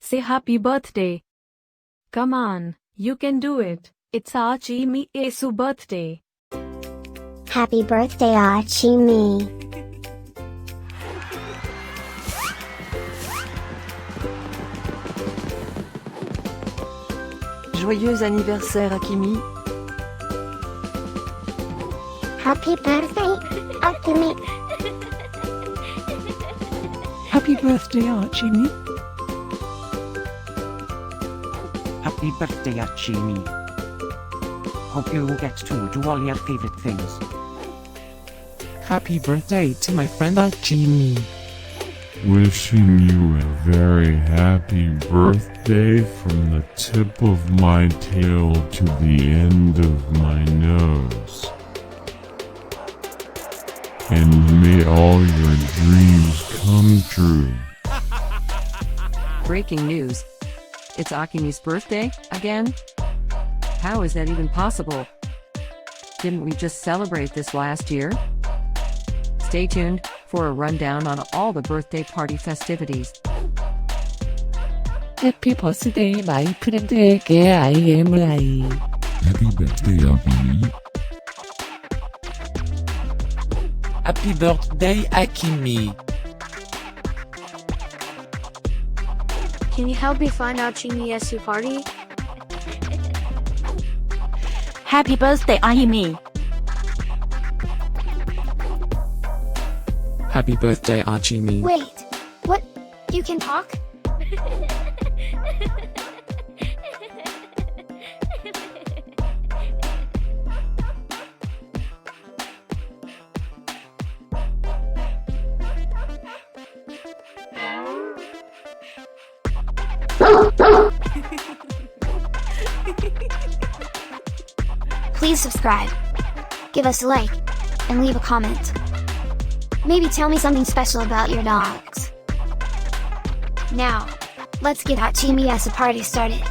Say happy birthday. Come on, you can do it. It's Isi-Akimi's birthday. Happy birthday, Isi-Akimi. Joyeux anniversaire, Akimi. Happy birthday, Akimi. Happy birthday, Isi-Akimi. Happy birthday, Isi-Akimi. Hope you get to do all your favorite things. Happy birthday to my friend Isi-Akimi. Wishing you a very happy birthday from the tip of my tail to the end of my nose. And may all your dreams come true. Breaking news. It's Akimi's birthday, again? How is that even possible? Didn't we just celebrate this last year? Stay tuned for a rundown on all the birthday party festivities. Happy birthday, my friend에게 IMI. Happy birthday, Akimi. Happy birthday, Akimi. Can you help me find out Isi-Akimi's party? Happy birthday, Isi-Akimi. Happy birthday, Isi-Akimi. Wait, what? You can talk? Please subscribe, give us a like, and leave a comment. Maybe tell me something special about your dogs. Now, let's get Isi-Akimi's party started.